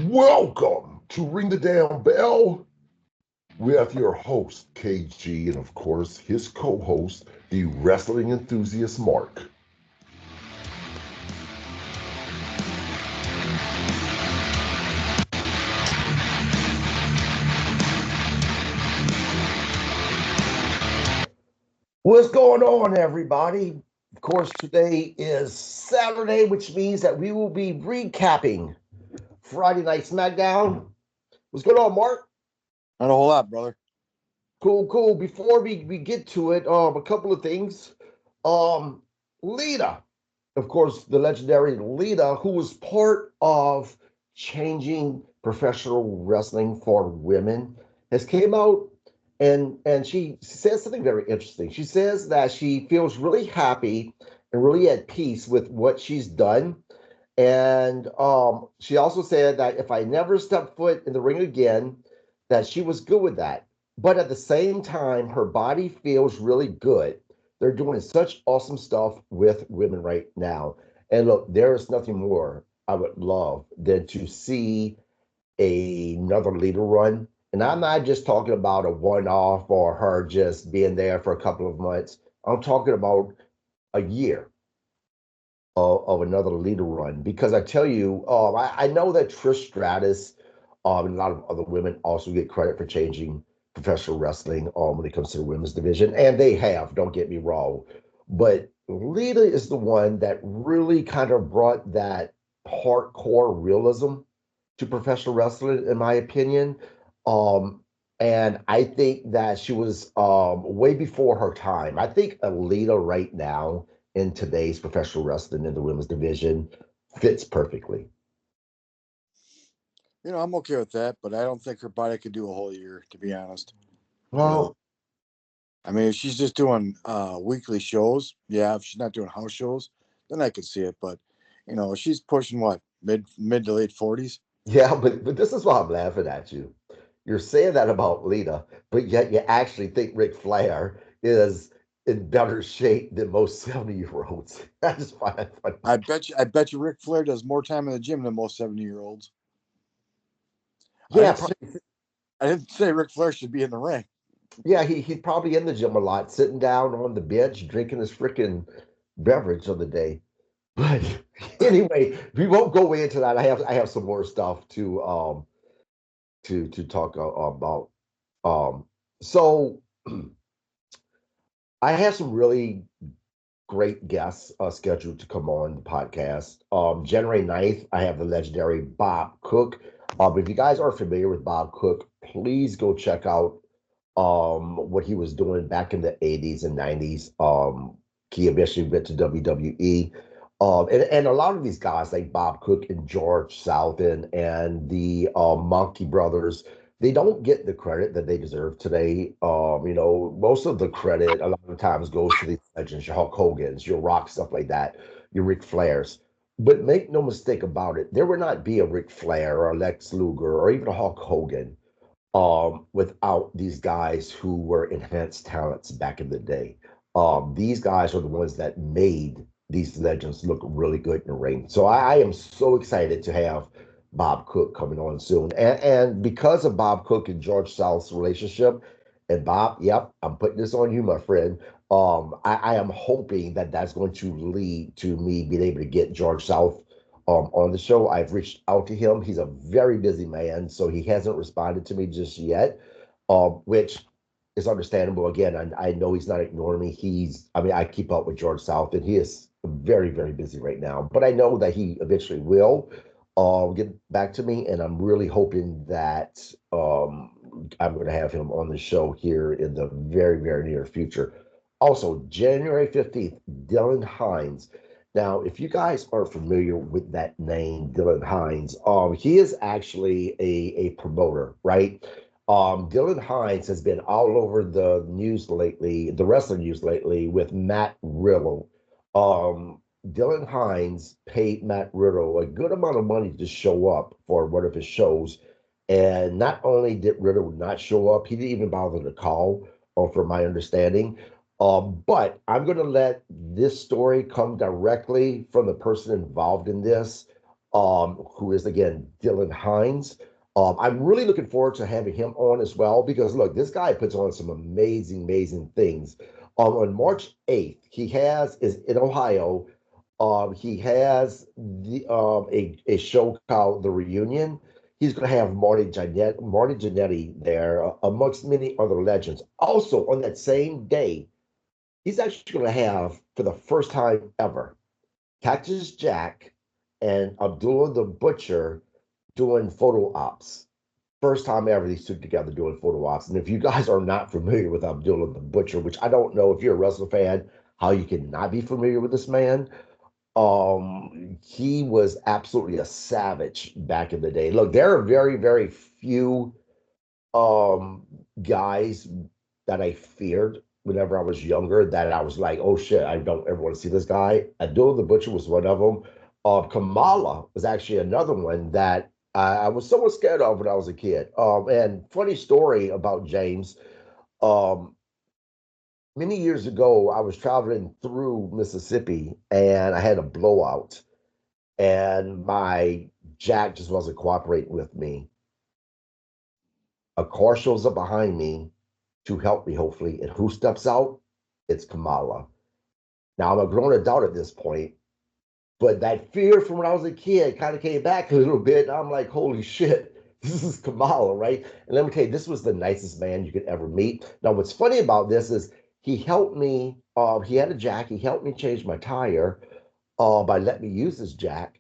Welcome to Ring the Damn Bell with your host, KG, and of course, his co host, the wrestling enthusiast Mark. What's going on, everybody? Of course, today is Saturday, which means that we will be recapping Friday Night Smackdown. What's going on, Mark? Not a whole lot, brother. Cool. Before we get to it, a couple of things. Um, Lita, of course, the legendary Lita, who was part of changing professional wrestling for women, has came out and she says something very interesting. She says that she feels really happy and really at peace with what she's done. And she also said that if I never step foot in the ring again, that she was good with that. But at the same time, her body feels really good. They're doing such awesome stuff with women right now. And look, there is nothing more I would love than to see another leader run. And I'm not just talking about a one off or her just being there for a couple of months. I'm talking about a year of another leader run. Because I tell you, I know that Trish Stratus and a lot of other women also get credit for changing professional wrestling when it comes to the women's division. And they have, don't get me wrong. But Lita is the one that really kind of brought that hardcore realism to professional wrestling, in my opinion. Um, and I think that she was way before her time. I think Alita right now in today's professional wrestling in the women's division fits perfectly. I'm okay with that, but I don't think her body could do a whole year, to be honest. Well, I mean, if she's just doing weekly shows, yeah, if she's not doing house shows, then I could see it. But, she's pushing what, mid to late 40s? yeah, but this is why I'm laughing at you. You're saying that about Lita, but yet you actually think Ric Flair is in better shape than most 70-year-olds. I just find that funny. I bet you Ric Flair does more time in the gym than most 70-year-olds. I Yeah, didn't say probably, I didn't say Ric Flair should be in the ring. yeah, he's probably in the gym a lot, sitting down on the bench, drinking his freaking beverage of the day. But anyway, we won't go into that. I have some more stuff to talk about. Um, so I have some really great guests scheduled to come on the podcast. January 9th, I have the legendary Bob Cook. If you guys are familiar with Bob Cook, please go check out what he was doing back in the 80s and 90s. He eventually went to WWE. And a lot of these guys like Bob Cook and George Southern and the Monkey Brothers, they don't get the credit that they deserve today. Most of the credit a lot of times goes to these legends, your Hulk Hogan's, your Rock, stuff like that, your Ric Flairs. But make no mistake about it, there would not be a Ric Flair or a Lex Luger or even a Hulk Hogan without these guys who were enhanced talents back in the day. These guys are the ones that made these legends look really good in the ring. So I am so excited to have Bob Cook coming on soon. And because of Bob Cook and George South's relationship, and Bob, yep, I'm putting this on you, my friend. I am hoping that that's going to lead to me being able to get George South on the show. I've reached out to him. He's a very busy man, so he hasn't responded to me just yet, which is understandable. Again, I know he's not ignoring me. I mean, I keep up with George South, and he is very, very busy right now. But I know that he eventually will get back to me, and I'm really hoping that I'm going to have him on the show here in the very, very near future. Also, January 15th, Dylan Hines. Now, if you guys are familiar with that name, Dylan Hines, he is actually a promoter, right? Dylan Hines has been all over the news lately, the wrestling news lately, with Matt Riddle. Dylan Hines paid Matt Riddle a good amount of money to show up for one of his shows. And not only did Riddle not show up, he didn't even bother to call, from my understanding. But I'm going to let this story come directly from the person involved in this. who is again Dylan Hines. I'm really looking forward to having him on as well because look, this guy puts on some amazing, amazing things. On March 8th, he has is in Ohio. He has a show called The Reunion. He's going to have Marty Jannetty there, amongst many other legends. Also, on that same day, he's actually going to have, for the first time ever, Cactus Jack and Abdullah the Butcher doing photo ops. First time ever these two together doing photo ops. And if you guys are not familiar with Abdullah the Butcher, which I don't know if you're a wrestling fan, how you can not be familiar with this man. He was absolutely a savage back in the day. Look, there are very, very few um guys that I feared whenever I was younger that I was like, oh shit, I don't ever want to see this guy. Abdul the Butcher was one of them. Kamala was actually another one that I was somewhat scared of when I was a kid. And funny story about James. Um, Many years ago, I was traveling through Mississippi and I had a blowout, and my jack just wasn't cooperating with me. A car shows up behind me to help me, hopefully. And who steps out? It's Kamala. Now, I'm a grown adult at this point, but that fear from when I was a kid kind of came back a little bit. I'm like, holy shit, this is Kamala, right? And let me tell you, this was the nicest man you could ever meet. Now, what's funny about this is he helped me. He had a jack. He helped me change my tire by letting me use this jack.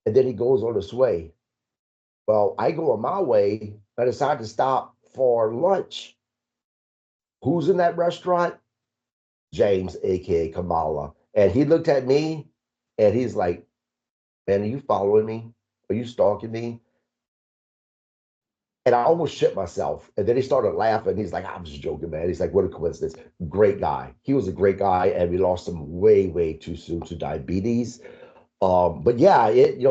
And then he goes on his way. Well, I go on my way. I decide to stop for lunch. Who's in that restaurant? James, aka Kamala. And he looked at me and he's like, man, are you following me? Are you stalking me? And I almost shit myself. And then he started laughing. He's like, I'm just joking, man. He's like, what a coincidence. Great guy. He was a great guy, and we lost him way, way too soon to diabetes. But yeah,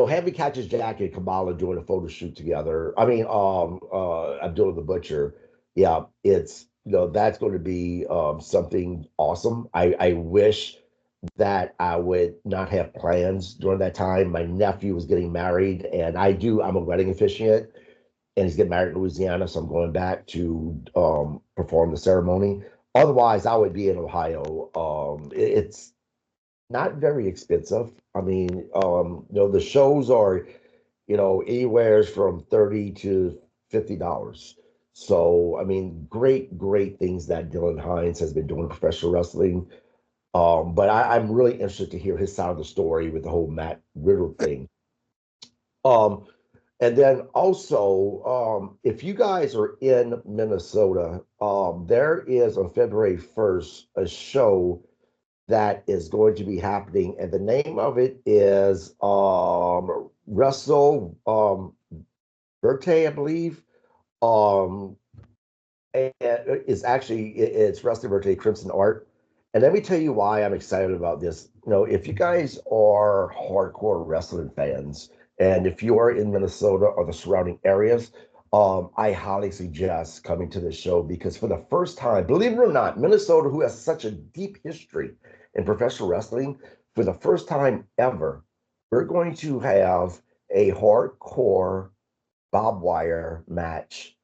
having Catches Jack and Kamala doing a photo shoot together. I mean, Abdullah the Butcher. Yeah, it's that's going to be something awesome. I wish that I would not have plans during that time. My nephew was getting married, and I'm a wedding officiant, and he's getting married in Louisiana, so I'm going back to perform the ceremony. Otherwise, I would be in Ohio. It's not very expensive. I mean, the shows are, anywhere from 30 to $50. So, I mean, great, great things that Dylan Hines has been doing in professional wrestling. But I'm really interested to hear his side of the story with the whole Matt Riddle thing. Um, and then also, if you guys are in Minnesota, there is on February 1st a show that is going to be happening, and the name of it is Wrestle Verte, I believe. Um, and it's actually it's Wrestle Verte Crimson Art. And let me tell you why I'm excited about this. If you guys are hardcore wrestling fans, and if you are in Minnesota or the surrounding areas, I highly suggest coming to this show because for the first time, believe it or not, Minnesota, who has such a deep history in professional wrestling, for the first time ever, we're going to have a hardcore barbed wire match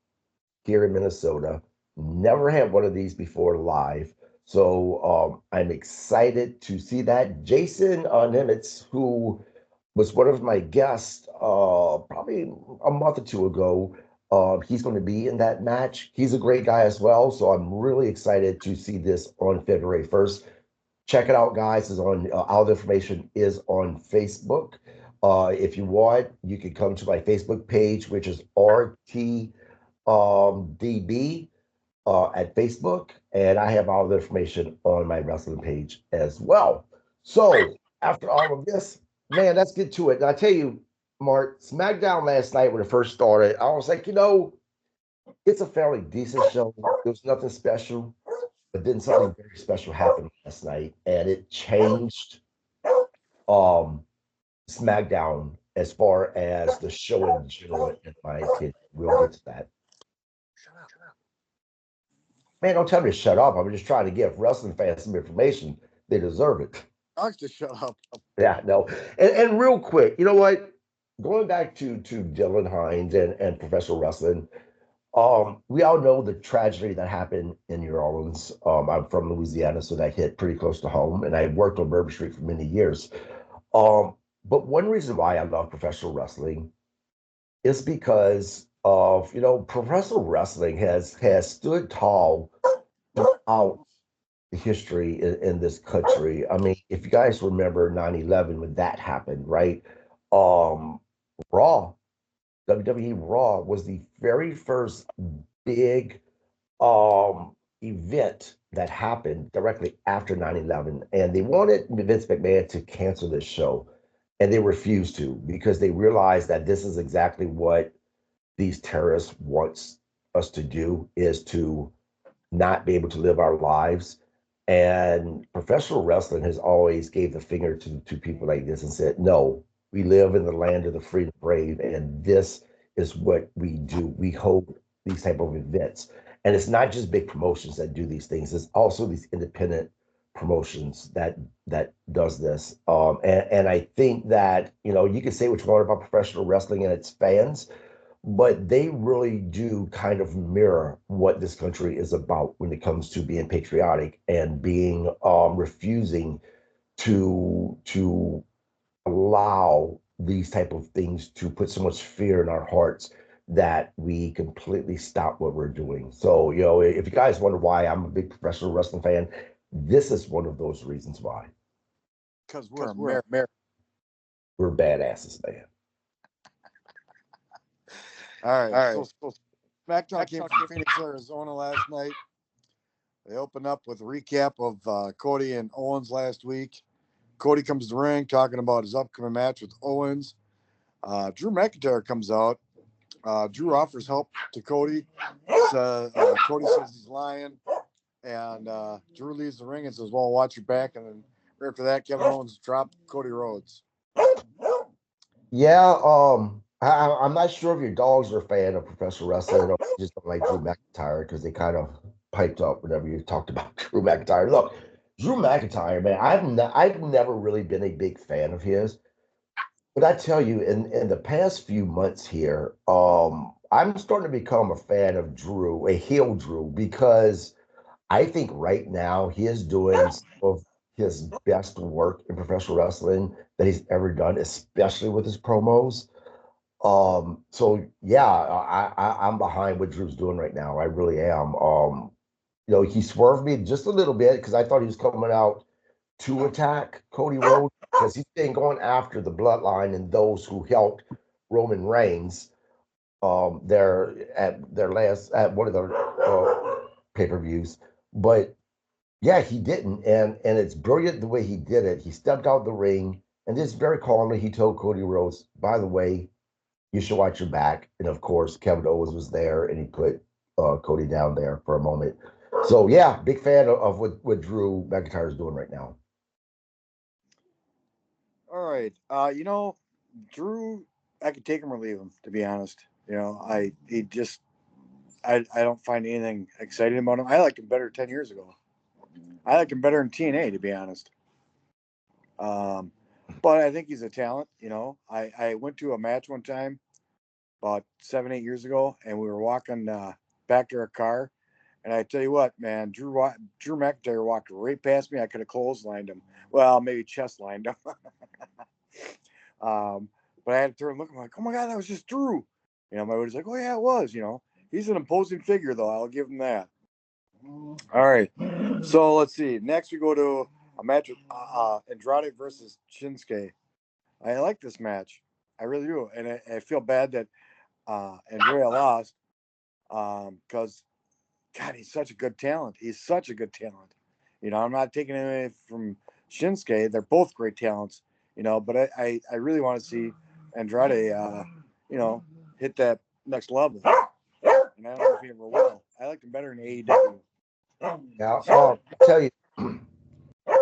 here in Minnesota. Never had one of these before live. So I'm excited to see that. Jason Nimitz, who was one of my guests probably a month or two ago, he's going to be in that match. He's a great guy as well. So I'm really excited to see this on February 1st. Check it out, guys. Is on all the information is on Facebook. If you want, you can come to my Facebook page, which is RTDB at Facebook, and I have all the information on my wrestling page as well. So after all of this, man, let's get to it. And I tell you, Mark, SmackDown last night when it first started, I was like, it's a fairly decent show. There was nothing special, but then something very special happened last night, and it changed um SmackDown as far as the show in general, in my opinion. We'll get to that. Man, don't tell me to shut up. I'm just trying to give wrestling fans some information. They deserve it. I like to shut up. Yeah, no. And real quick, you know what? going back to Dylan Hines and professional wrestling, we all know the tragedy that happened in New Orleans. I'm from Louisiana, so that hit pretty close to home, and I worked on Bourbon Street for many years. Um, but one reason why I love professional wrestling is because of, professional wrestling has stood tall throughout the history in this country. I mean, if you guys remember 9/11 when that happened, right? Um, Raw, WWE Raw was the very first big event that happened directly after 9/11, and they wanted Vince McMahon to cancel this show, and they refused to because they realized that this is exactly what these terrorists wants us to do, is to not be able to live our lives. And professional wrestling has always gave the finger to people like this and said, no, we live in the land of the free and brave, and this is what we do. We hold these type of events. And it's not just big promotions that do these things, it's also these independent promotions that does this. And I think that, you can say what you want about professional wrestling and its fans, but they really do kind of mirror what this country is about when it comes to being patriotic and being refusing to allow these type of things to put so much fear in our hearts that we completely stop what we're doing. So, if you guys wonder why I'm a big professional wrestling fan, this is one of those reasons why. Because we're Because American. we're badasses, man. All right. All So right. So SmackDown came from Phoenix, Arizona last night. They opened up with a recap of Cody and Owens last week. Cody comes to the ring talking about his upcoming match with Owens. Drew McIntyre comes out. Drew offers help to Cody. Cody says he's lying. And Drew leaves the ring and says, well, watch your back. And then right after that, Kevin Owens dropped Cody Rhodes. Yeah, I'm not sure if your dogs are a fan of professional wrestling or just don't like Drew McIntyre because they kind of piped up whenever you talked about Drew McIntyre. Look, Drew McIntyre, man, I've never really been a big fan of his, but I tell you, in the past few months here, I'm starting to become a fan of Drew, a heel Drew, because I think right now he is doing some of his best work in professional wrestling that he's ever done, especially with his promos. So yeah, I'm behind what Drew's doing right now. I really am. He swerved me just a little bit because I thought he was coming out to attack Cody Rhodes because he's been going after the bloodline and those who helped Roman Reigns their last at one of their pay-per-views. But yeah, he didn't, and it's brilliant the way he did it. He stepped out the ring and just very calmly he told Cody Rhodes, by the way, you should watch your back. And of course, Kevin Owens was there, and he put Cody down there for a moment. So yeah, big fan of what Drew McIntyre is doing right now. All right. Drew, I could take him or leave him, to be honest. I don't find anything exciting about him. I liked him better 10 years ago. I like him better in TNA, to be honest. Um, but I think he's a talent. I went to a match one time about 7, 8 years ago, and we were walking back to our car. And I tell you what, man, Drew McIntyre walked right past me. I could have clotheslined him. Well, maybe chest lined him. But I had to turn and look. I'm like, oh my God, that was just Drew. My buddy's like, oh yeah, it was. He's an imposing figure, though. I'll give him that. All right. So let's see. Next, we go to a match with Andrade versus Shinsuke. I like this match. I really do. And I feel bad that Andrea lost because, God, he's such a good talent. He's such a good talent. I'm not taking anything from Shinsuke. They're both great talents, but I really want to see Andrade, hit that next level. And I don't know if he ever will. I liked him better in AEW. Now, I tell you,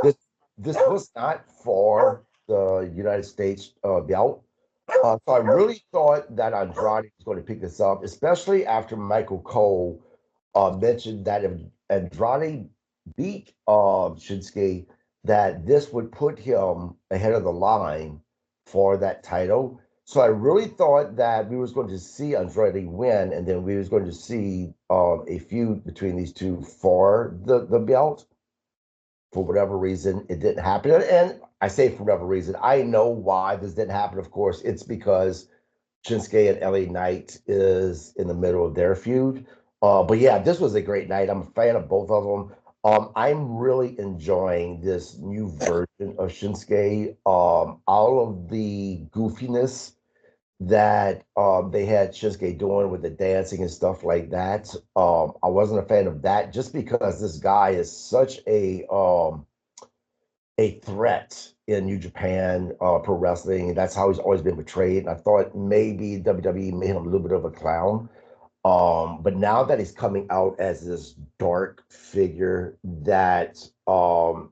this this was not for the United States belt. So I really thought that Andrade was going to pick this up, especially after Michael Cole mentioned that if Andrade beat Shinsuke, that this would put him ahead of the line for that title. So I really thought that we was going to see Andrade win, and then we was going to see a feud between these two for the belt. For whatever reason, it didn't happen. And I say for whatever reason, I know why this didn't happen. Of course, it's because Shinsuke and LA Knight is in the middle of their feud. But yeah, this was a great night. I'm a fan of both of them. I'm really enjoying this new version of Shinsuke. All of the goofiness that they had Shinsuke doing with the dancing and stuff like that. I wasn't a fan of that just because this guy is such a threat in New Japan pro wrestling. That's how he's always been portrayed. And I thought maybe WWE made him a little bit of a clown. But now that he's coming out as this dark figure that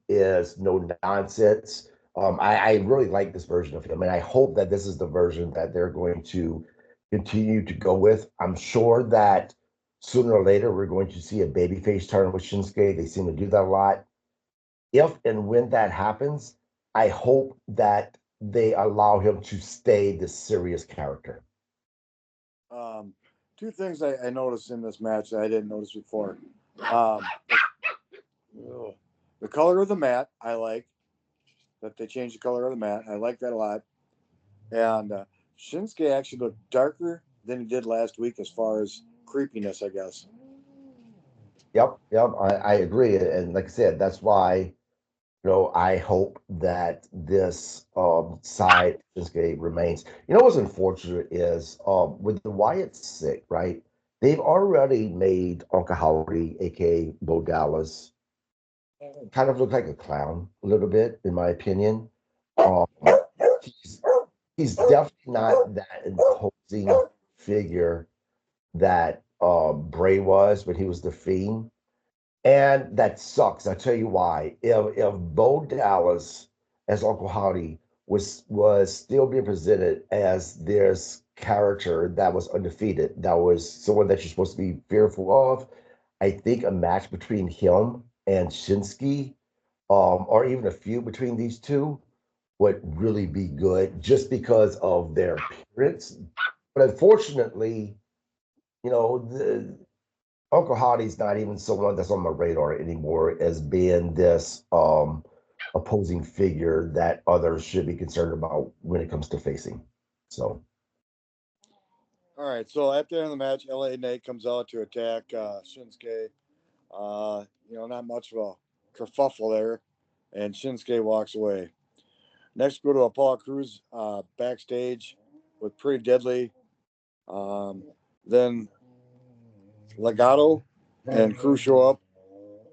is no nonsense, I really like this version of him. And I hope that this is the version that they're going to continue to go with. I'm sure that sooner or later we're going to see a babyface turn with Shinsuke. They seem to do that a lot. If and when that happens, I hope that they allow him to stay the serious character. Um, Two things I noticed in this match that I didn't notice before. Um, the color of the mat, I like that they changed the color of the mat. I like that a lot. And Shinsuke actually looked darker than he did last week as far as creepiness, I guess. Yep, I agree. And like I said, that's why I hope that this side Shinsuke remains. What's unfortunate is with the Wyatt sick, right? They've already made Uncle Howdy, aka Bo Dallas, kind of look like a clown a little bit, in my opinion. Um, he's, he's definitely not that imposing figure that Bray was when he was the Fiend. And that sucks. I'll tell you why. If Bo Dallas as Uncle Howdy was still being presented as this character that was undefeated, that was someone that you're supposed to be fearful of, I think a match between him and Shinsuke, or even a feud between these two, would really be good just because of their appearance. But unfortunately, the Uncle Howdy's not even someone that's on my radar anymore as being this opposing figure that others should be concerned about when it comes to facing. So, All right, so at the end of the match, LA Knight comes out to attack Shinsuke. Not much of a kerfuffle there, and Shinsuke walks away. Next, go to Apollo Crews backstage with Pretty Deadly. Then Legato and Crew show up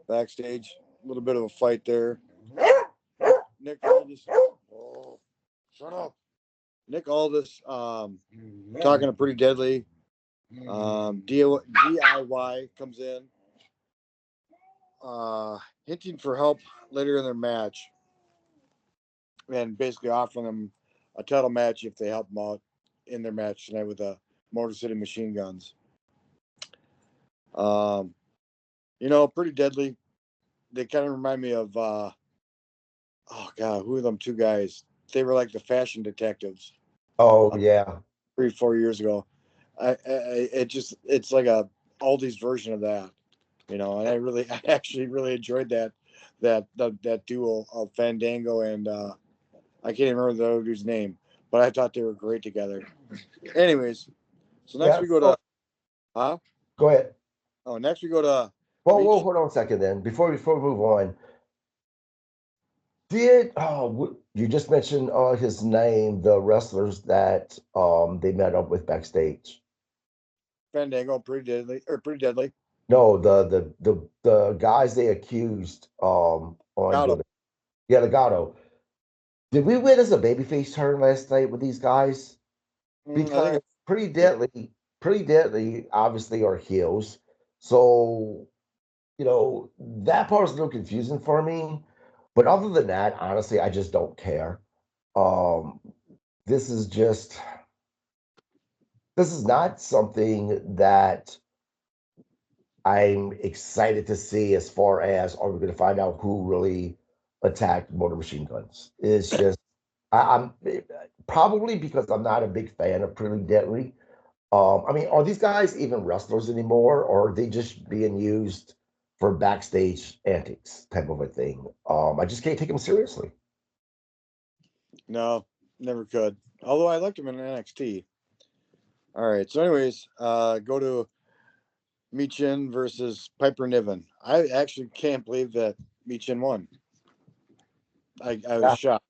backstage. A little bit of a fight there. Nick Aldis. Oh, shut up. Nick Aldis talking to Pretty Deadly. DIY comes in, hinting for help later in their match, and basically offering them a title match if they help them out in their match tonight with the Motor City Machine Guns. Pretty Deadly. They kind of remind me of, oh God, who are them two guys? They were like the fashion detectives. oh yeah, 3-4 years ago. It's like a Aldi's version of that, and I actually really enjoyed that duo of Fandango and I can't even remember the other dude's name, but I thought they were great together. Anyways, so next yeah. we go So to huh? go ahead. Oh, next we go to Whoa, Reach. hold on a second. Then before we move on, you just mentioned his name, the wrestlers that they met up with backstage. Fandango, Pretty Deadly. No, the guys they accused on Got him. doing it. Yeah, Legato. Did we witness a babyface turn last night with these guys? I think Because it's pretty deadly, obviously are heels. So, that part is a little confusing for me. But other than that, honestly, I just don't care. Um, this is just this is not something that I'm excited to see as far as are we going to find out who really attacked Motor Machine Guns. It's just I'm probably because I'm not a big fan of Pretty Deadly. I mean, are these guys even wrestlers anymore, or are they just being used for backstage antics type of a thing? I just can't take them seriously. No, never could. Although I liked him in NXT. All right. So, anyways, go to Michin versus Piper Niven. I actually can't believe that Michin won. I was Yeah, shocked.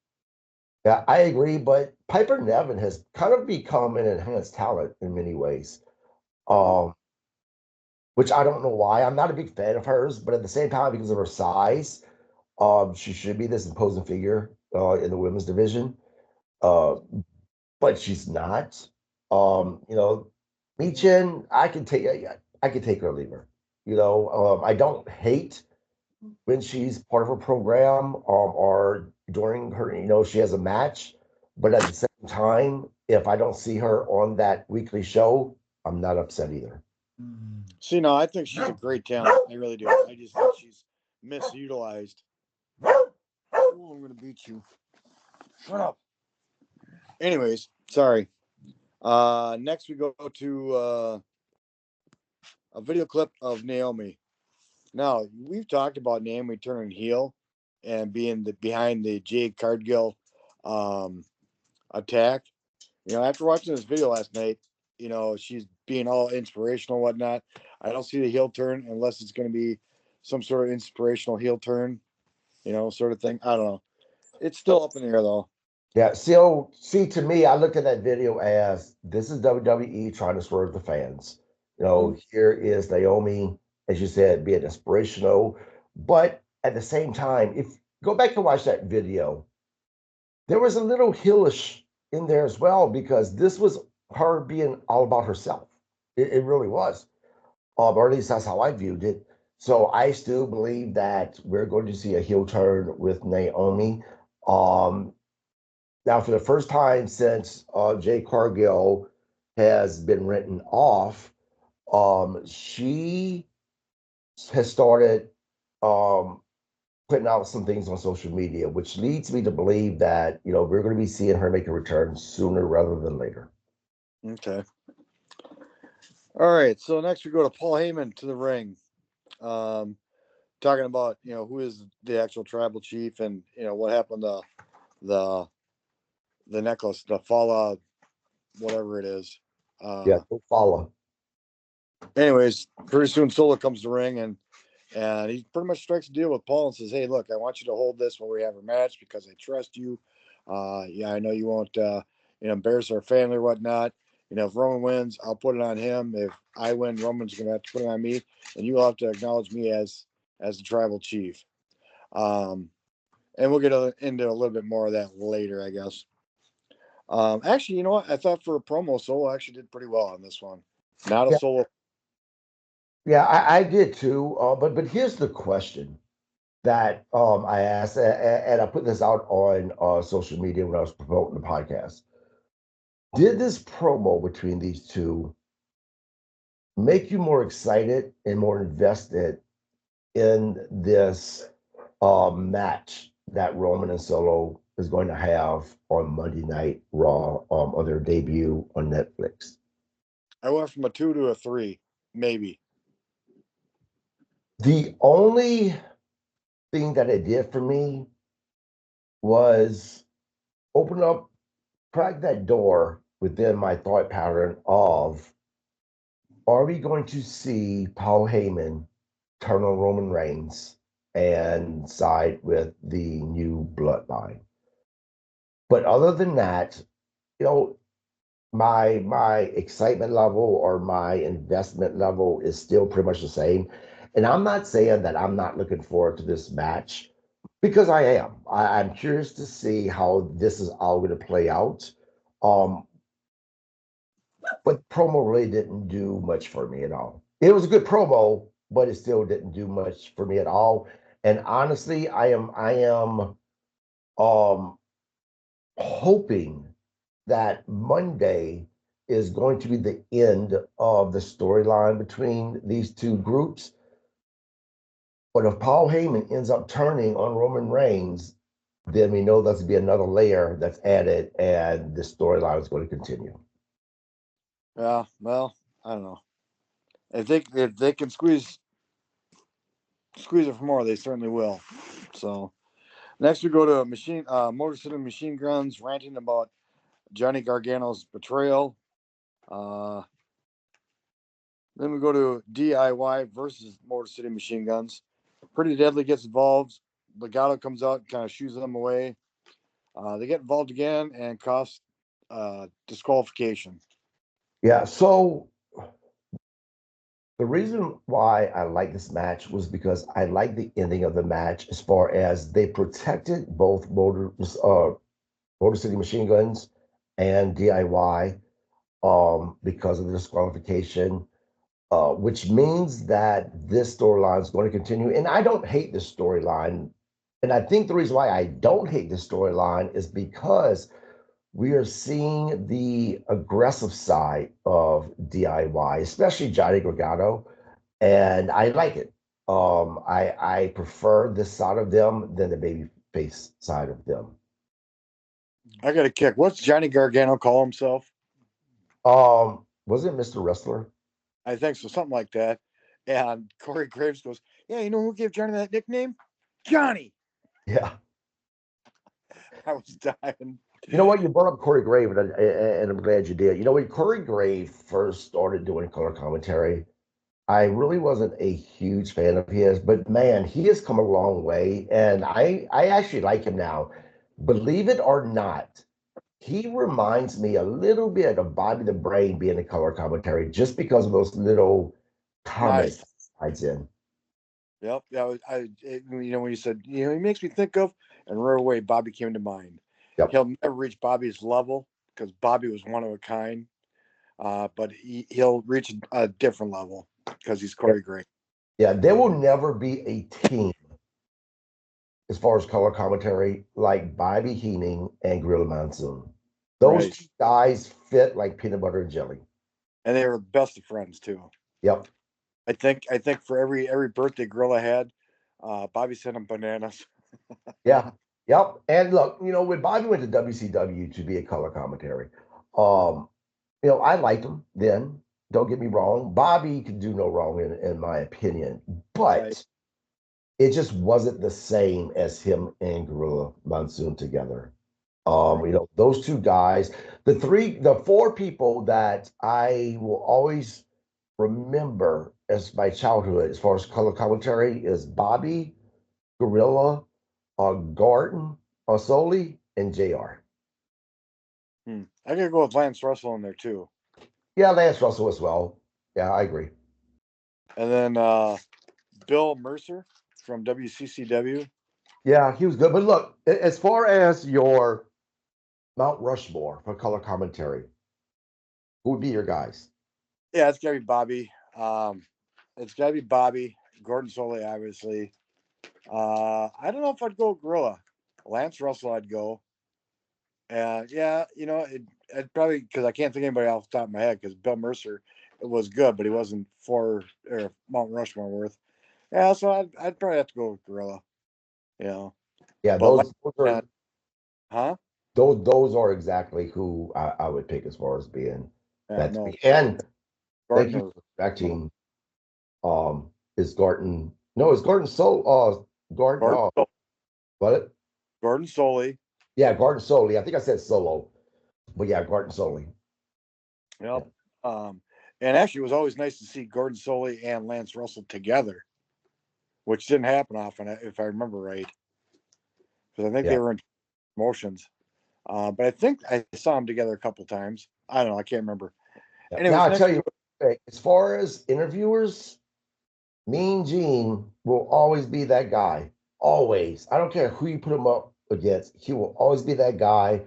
yeah, I agree. But Piper Nevin has kind of become an enhanced talent in many ways. Um, which I don't know why. I'm not a big fan of hers, but at the same time, because of her size, she should be this imposing figure in the women's division. Uh, but she's not. You know, Michin, I can take her or leave her. You know, I don't hate when she's part of a program or during her, you know, she has a match. But at the same time, if I don't see her on that weekly show, I'm not upset either. See, no, I think she's a great talent. I really do. I just think she's misutilized. Oh, I'm gonna beat you. Shut up. Anyways, sorry. Next we go to a video clip of Naomi. Now we've talked about Naomi turning heel and being behind the Jade Cargill um, attack. You know, after watching this video last night, you know, she's being all inspirational and whatnot. I don't see the heel turn unless it's going to be some sort of inspirational heel turn, you know, sort of thing. I don't know. It's still up in the air though. Yeah, so see, to me, I looked at that video as this is WWE trying to swerve the fans. You know, here is Naomi, as you said, being inspirational, but at the same time, if go back to watch that video, there was a little heelish in there as well because this was her being all about herself. It really was, or at least that's how I viewed it. So I still believe that we're going to see a heel turn with Naomi. Um, Now, for the first time since Jay Cargill has been written off, she has started um, putting out some things on social media, which leads me to believe that you know we're going to be seeing her make a return sooner rather than later. Okay. All right. So next we go to Paul Heyman to the ring. Um, talking about, you know, who is the actual tribal chief and, you know, what happened to the the necklace, the Fala, whatever it is. Yeah, Uh, don't follow. anyways, pretty soon Solo comes to ring and he pretty much strikes a deal with Paul and says, "Hey, look, I want you to hold this when we have a match because I trust you. Yeah, I know you won't, you know, embarrass our family or whatnot. You know, if Roman wins, I'll put it on him. If I win, Roman's gonna have to put it on me, and you will have to acknowledge me as the tribal chief." Um, and we'll get into a little bit more of that later, I guess. Actually, you know what? I thought for a promo, Solo actually did pretty well on this one. Not a Yeah, solo. yeah, I did too. But here's the question that I asked, and I put this out on social media when I was promoting the podcast. Did this promo between these two make you more excited and more invested in this match that Roman and Solo is going to have on Monday Night Raw on their debut on Netflix? I went from a 2 to a 3, maybe. The only thing that it did for me was open up, crack that door within my thought pattern of are we going to see Paul Heyman turn on Roman Reigns and side with the new bloodline? But other than that, you know, my excitement level or my investment level is still pretty much the same. And I'm not saying that I'm not looking forward to this match because I am. I'm curious to see how this is all going to play out. Um, but promo really didn't do much for me at all. It was a good promo, but it still didn't do much for me at all. And honestly, I am um hoping that Monday is going to be the end of the storyline between these two groups. But if Paul Heyman ends up turning on Roman Reigns, then we know that's to be another layer that's added, and the storyline is going to continue. Yeah, well, I don't know. If they can squeeze it for more, they certainly will. So next we go to Motor City Machine Guns ranting about Johnny Gargano's betrayal. Uh, then we go to DIY versus Motor City Machine Guns. Pretty Deadly gets involved. Legato comes out and kind of shoos them away. They get involved again and cost disqualification. Yeah. So the reason why I like this match was because I like the ending of the match as far as they protected both Motor City Machine Guns and DIY because of the disqualification, which means that this storyline is going to continue. And I don't hate this storyline. And I think the reason why I don't hate this storyline is because we are seeing the aggressive side of DIY, especially Johnny Gargano, and I like it. I prefer this side of them than the baby face side of them. I got a kick. What's Johnny Gargano call himself? Was it Mr. Wrestler? I think so, something like that. And Corey Graves goes, "Yeah, you know who gave Johnny that nickname? Johnny." Yeah. I was dying. You know what? You brought up Corey Grave, and I'm glad you did. You know, when Corey Grave first started doing color commentary, I really wasn't a huge fan of his, but man, he has come a long way, and I actually like him now. Believe it or not, he reminds me a little bit of Bobby the Brain being a color commentary, just because of those little Nice. comments he adds in. Yep. Yeah. When you said, he makes me think of, and right away, Bobby came to mind. Yep. He'll never reach Bobby's level because Bobby was one of a kind. But he'll reach a different level because he's Yep. Corey Graves. Yeah, there will never be a team as far as color commentary like Bobby Heenan and Gorilla Monsoon. Those Right. two guys fit like peanut butter and jelly. And they were best of friends too. Yep. I think for every birthday Gorilla had, Bobby sent him bananas. Yeah. Yep. And look, when Bobby went to WCW to be a color commentary, um, I liked him then. Don't get me wrong. Bobby could do no wrong in my opinion, Right. but it just wasn't the same as him and Gorilla Monsoon together. Right. Those two guys, the four people that I will always remember as my childhood, as far as color commentary, is Bobby, Gorilla, Garden, Soli, and JR. I gotta go with Lance Russell in there too. Yeah, Lance Russell as well. Yeah, I agree. And then Bill Mercer from WCCW. Yeah, he was good. But look, as far as your Mount Rushmore for color commentary, who would be your guys? Yeah, it's gotta be Bobby. It's gotta be Bobby. Gordon Solie, obviously. I don't know if I'd go Gorilla. Lance Russell, I'd go. Yeah, I'd probably because I can't think of anybody off the top of my head because Bill Mercer was good, but he wasn't for or Mount Rushmore worth. Yeah, so I'd probably have to go with Gorilla. You know, Yeah, but those are uh, huh? those are exactly who I would pick as far as being Yeah, that no, three. And thank you Gardner. for correcting. Is Garden? No, is Garden so? Garden. Gordon, What? Gordon Solie. Yeah, Garden Solely. I think I said Solo, but yeah, Garden Solely. Yep. Yeah, And actually, it was always nice to see Gordon Solie and Lance Russell together, which didn't happen often, if I remember right. Because I think yeah. they were in promotions. But I think I saw them together a couple times. I don't know. I can't remember. Yeah. Now Anyways, I next tell we you, go. as far as interviewers, Mean Gene will always be that guy. Always. I don't care who you put him up against. He will always be that guy.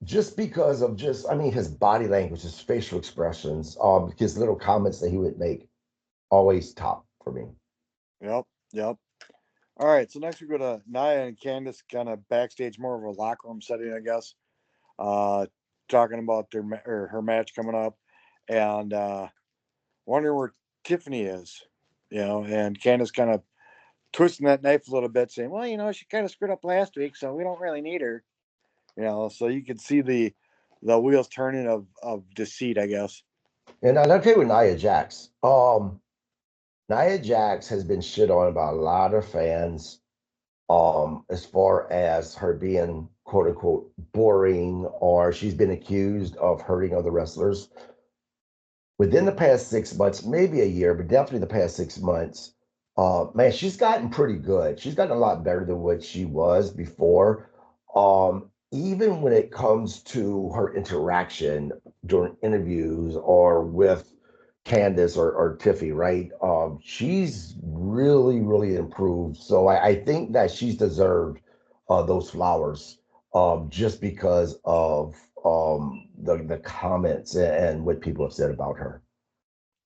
Just because of his body language, his facial expressions, his little comments that he would make, always top for me. Yep. Yep. All right. So next we go to Nia and Candice, kind of backstage, more of a locker room setting, I guess. Uh, Talking about her match coming up, and wondering where Tiffany is. And Candice kind of twisting that knife a little bit, saying, "Well, she kind of screwed up last week, so we don't really need her." So you could see the wheels turning of deceit, I guess. And I'll tell you with Nia Jax. Nia Jax has been shit on by a lot of fans, as far as her being quote unquote boring, or she's been accused of hurting other wrestlers. Within the past 6 months, maybe a year, but definitely the past 6 months, man, she's gotten pretty good. She's gotten a lot better than what she was before. Even when it comes to her interaction during interviews or with Candace or Tiffy, right? She's really, really improved. So I think that she's deserved those flowers, just because of the comments and what people have said about her.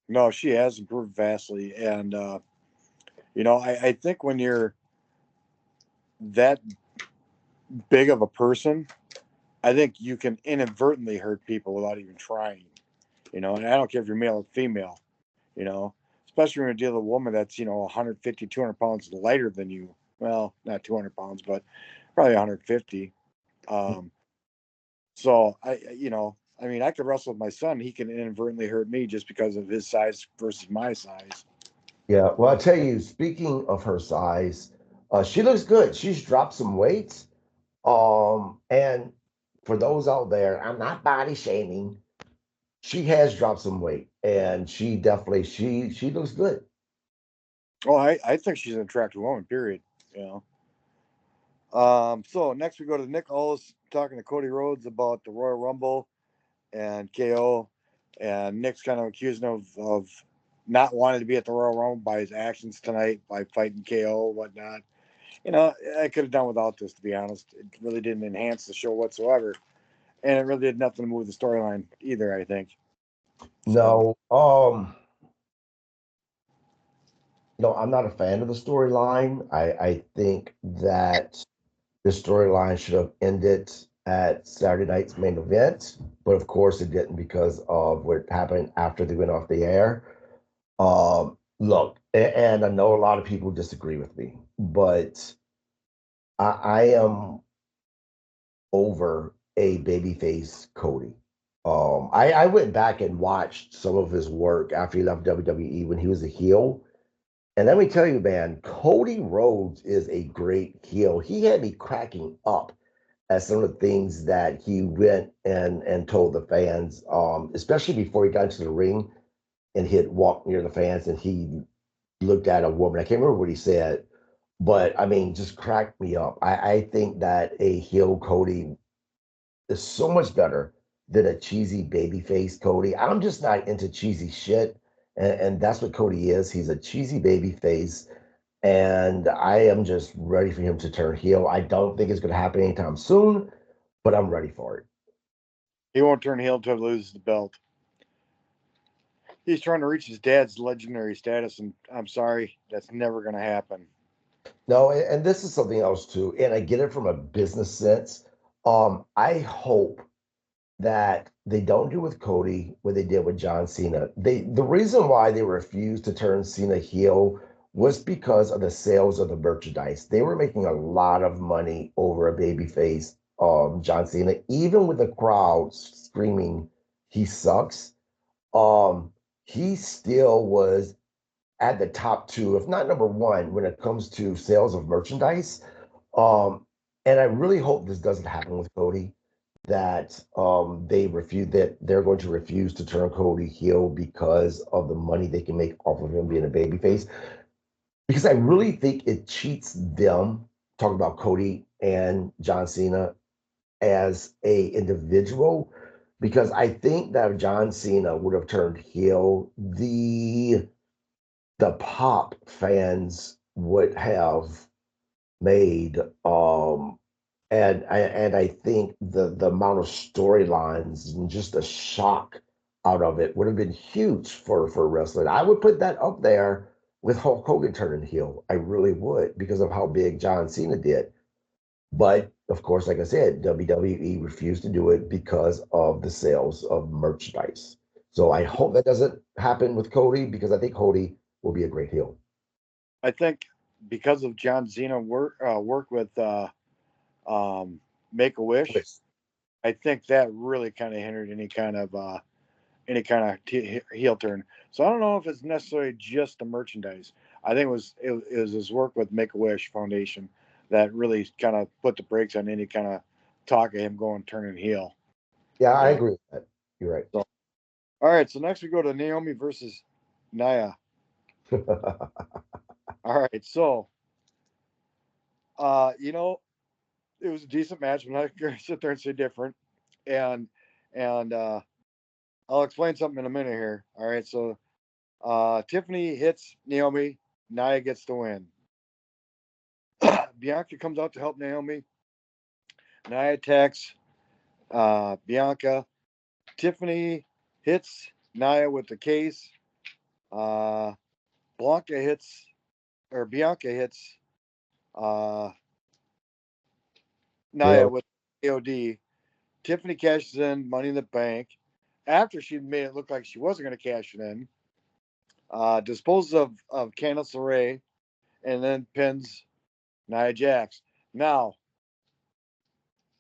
No, she has improved vastly, and I think when you're that big of a person, I think you can inadvertently hurt people without even trying. And I don't care if you're male or female. You know, Especially when you deal with a woman that's 150, 200 pounds lighter than you. Well, not 200 pounds, but probably 150. Um, so I could wrestle with my son. He can inadvertently hurt me just because of his size versus my size. Yeah, well, I'll tell you, speaking of her size, she looks good. She's dropped some weight. And for those out there, I'm not body shaming. She has dropped some weight, and she definitely she looks good. Oh, I think she's an attractive woman. Period. You know. So next we go to Nick Aldis talking to Cody Rhodes about the Royal Rumble and KO, and Nick's kind of accusing him of not wanting to be at the Royal Rumble by his actions tonight by fighting KO and whatnot. I could have done without this, to be honest. It really didn't enhance the show whatsoever, and it really did nothing to move the storyline either. I think so. No, I'm not a fan of the storyline. I think that the storyline should have ended at Saturday night's main event, but of course it didn't because of what happened after they went off the air. Look, and I know a lot of people disagree with me, but I am over a babyface Cody. I went back and watched some of his work after he left WWE when he was a heel. And let me tell you, man, Cody Rhodes is a great heel. He had me cracking up at some of the things that he went and told the fans, especially before he got into the ring and he had walked near the fans and he looked at a woman. I can't remember what he said, but I mean, just cracked me up. I think that a heel Cody is so much better than a cheesy babyface Cody. I'm just not into cheesy shit. And that's what Cody is. He's a cheesy baby face. And I am just ready for him to turn heel. I don't think it's going to happen anytime soon, but I'm ready for it. He won't turn heel until he loses the belt. He's trying to reach his dad's legendary status, and I'm sorry, that's never going to happen. No, and this is something else too. And I get it from a business sense. I hope that they don't do with Cody what they did with John Cena. The reason why they refused to turn Cena heel was because of the sales of the merchandise. They were making a lot of money over a babyface, John Cena, even with the crowd screaming he sucks. Um, he still was at the top two, if not number one, when it comes to sales of merchandise. Um, and I really hope this doesn't happen with Cody, that that they're going to refuse to turn Cody heel because of the money they can make off of him being a babyface. Because I really think it cheats them, talking about Cody and John Cena as a individual. Because I think that if John Cena would have turned heel, the pop fans would have made, and I think the amount of storylines and just the shock out of it would have been huge for wrestling. I would put that up there with Hulk Hogan turning heel. I really would, because of how big John Cena did. But of course, like I said, WWE refused to do it because of the sales of merchandise. So I hope that doesn't happen with Cody, because I think Cody will be a great heel. I think because of John Cena work with Make a Wish, I think that really kind of hindered any kind of heel turn. So I don't know if it's necessarily just the merchandise. I think it was his work with Make a Wish Foundation that really kind of put the brakes on any kind of talk of him going turning heel. Yeah, I You know. agree with that. You're right. So, all right, so next we go to Naomi versus Nia. All right, so you know, it was a decent match. I'm not going to sit there and say different, and and I'll explain something in a minute here. All right, so Tiffany hits Naomi. Nia gets the win. Bianca comes out to help Naomi. Nia attacks Bianca. Tiffany hits Nia with the case. Uh, Blanca hits, or Bianca hits uh, Nia Naomi. with AOD. Tiffany cashes in Money in the Bank after she made it look like she wasn't going to cash it in. Disposes of Candice LeRae and then pins Nia Jax. Now,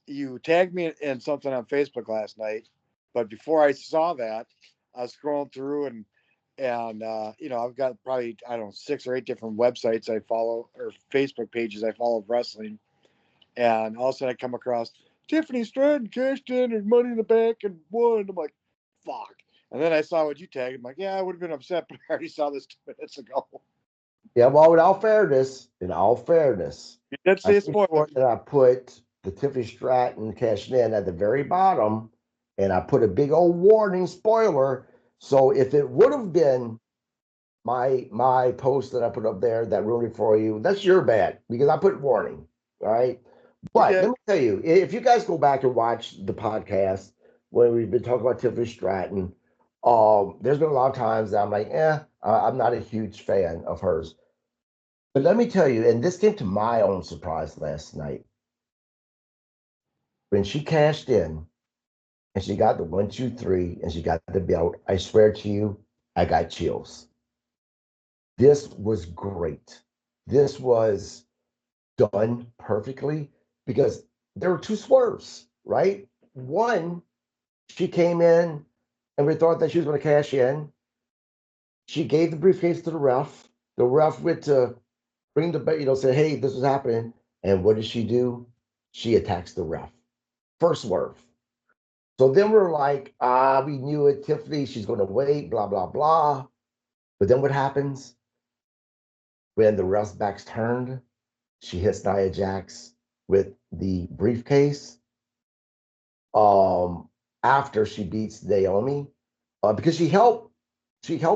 you tagged me in something on Facebook last night, but before I saw that, I was scrolling through and you know, I've got probably, I don't know, 6 or 8 different websites I follow or Facebook pages I follow of wrestling, and all of a sudden I come across Tiffany Stratton cashed in her Money in the Bank and won. I'm like, fuck. And then I saw what you tagged. I'm like, yeah, I would have been upset, but I already saw this 2 minutes ago. Yeah, well, in all fairness, You did I say a made sure spoiler. that I put the Tiffany Stratton cashing in at the very bottom, and I put a big old warning spoiler. So if it would have been my post that I put up there that ruined it for you, that's your bad because I put warning. All right. You But let did. me tell you, if you guys go back and watch the podcast when we've been talking about Tiffany Stratton, there's been a lot of times that I'm like, I'm not a huge fan of hers. But let me tell you, and this came to my own surprise last night when she cashed in and she got the 1, 2, 3, and she got the belt. I swear to you, I got chills. This was great. This was done perfectly because there were 2 swerves, right? One, she came in and we thought that she was going to cash in. She gave the briefcase to the ref. The ref went to bring the, say, hey, this was happening. And what did she do? She attacks the ref. First swerve. So then we're like, we knew it. Tiffany, she's going to wait, blah, blah, blah. But then what happens? When the ref's back's turned, she hits Nia Jax with the briefcase um, after she beats Naomi because she helped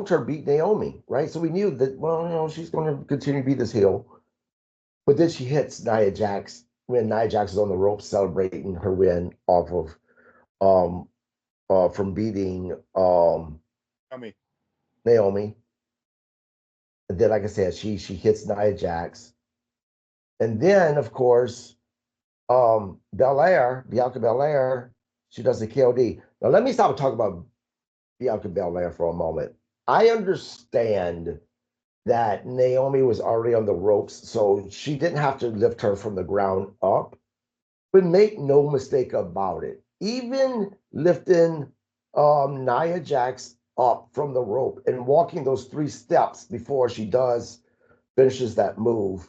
her beat Naomi, right? So we knew that, well, she's going to continue to be this heel. But then she hits Nia Jax when Nia Jax is on the ropes celebrating her win off of um from beating Tell me. Naomi. And then, like I said, she hits Nia Jax. And then, of course, Bianca Belair, she does the KOD. Now let me stop talking about Bianca Belair for a moment. I understand that Naomi was already on the ropes, so she didn't have to lift her from the ground up. But make no mistake about it, even lifting Nia Jax up from the rope and walking those 3 steps before she finishes that move,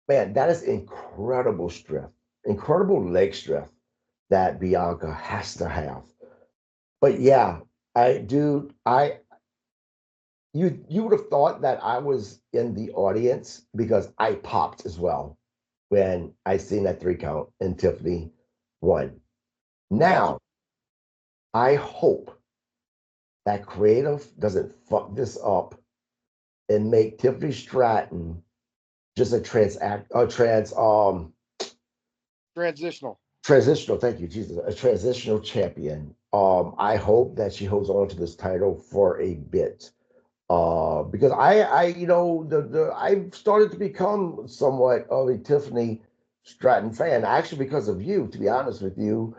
man, that is incredible strength, incredible leg strength that Bianca has to have. But yeah, you would have thought that I was in the audience because I popped as well when I seen that 3 count and Tiffany won. Gotcha. Now, I hope that creative doesn't fuck this up and make Tiffany Stratton just Transitional. transitional. Thank you, Jesus, a transitional champion. I hope that she holds on to this title for a bit. Because I've started to become somewhat of a Tiffany Stratton fan, actually because of you, to be honest with you.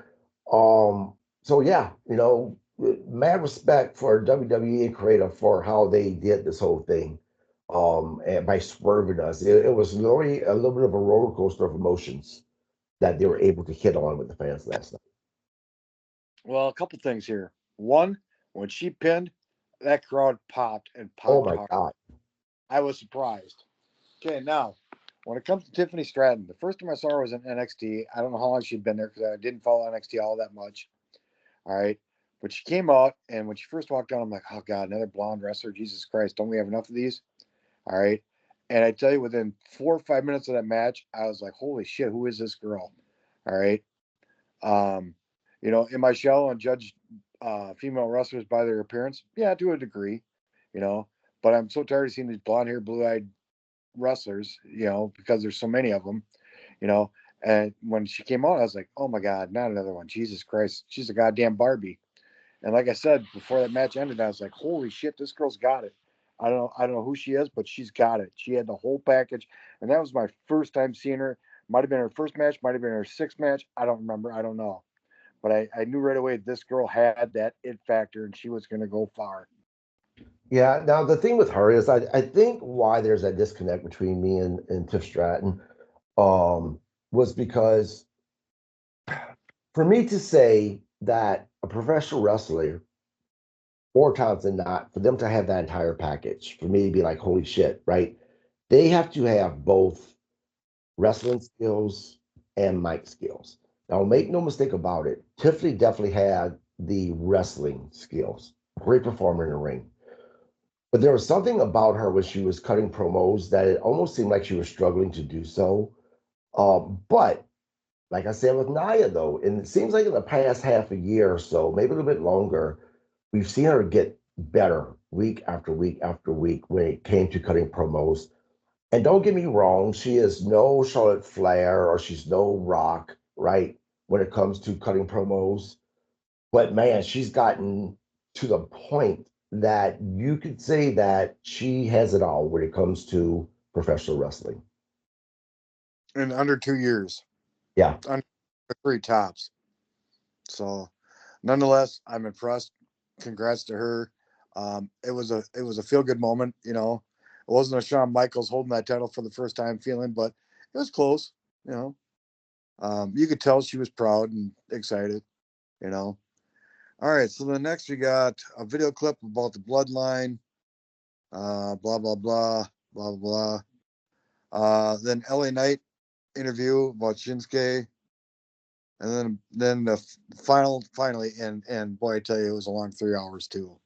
So yeah, mad respect for WWE and Creative for how they did this whole thing. and by swerving us. It was literally a little bit of a roller coaster of emotions that they were able to hit on with the fans last night. Well, a couple things here. One, when she pinned, that crowd popped and Oh popped my hard. God. I was surprised. Okay, now when it comes to Tiffany Stratton, the first time I saw her was in NXT. I don't know how long she'd been there because I didn't follow NXT all that much. All right. But she came out, and when she first walked out, I'm like, oh, God, another blonde wrestler. Jesus Christ, don't we have enough of these? All right. And I tell you, within 4 or 5 minutes of that match, I was like, holy shit, who is this girl? All right. Um, in my shell and judge female wrestlers by their appearance, yeah, to a degree, you know. But I'm so tired of seeing these blonde hair, blue eyed wrestlers, because there's so many of them, you know. And when she came out, I was like, oh my God, not another one. Jesus Christ, she's a goddamn Barbie. And like I said, before that match ended, I was like, holy shit, this girl's got it. I don't know who she is, but she's got it. She had the whole package. And that was my first time seeing her. Might have been her first match, might have been her sixth match. I don't remember. I don't know. But I knew right away this girl had that it factor and she was going to go far. Yeah. Now the thing with her is, I think why there's that disconnect between me and Tiff Stratton, um, was because for me to say that a professional wrestler, more times than not, for them to have that entire package, for me to be like, holy shit, right? They have to have both wrestling skills and mic skills. Now, make no mistake about it, Tiffany definitely had the wrestling skills. Great performer in the ring. But there was something about her when she was cutting promos that it almost seemed like she was struggling to do so. But like I said with Naya, though, and it seems like in the past half a year or so, maybe a little bit longer, we've seen her get better week after week after week when it came to cutting promos. And don't get me wrong, she is no Charlotte Flair or she's no Rock, right? When it comes to cutting promos. But man, she's gotten to the point that you could say that she has it all when it comes to professional wrestling. In under 2 years, Yeah. under three tops. So, nonetheless, I'm impressed. Congrats to her. It was a feel good moment. It wasn't a Shawn Michaels holding that title for the first time feeling, but it was close. You know, you could tell she was proud and excited. You know. All right, so the next we got a video clip about the bloodline. Blah blah blah blah blah. Then LA Knight interview about Shinsuke, and then the finally, and boy, I tell you, it was a long 3 hours too.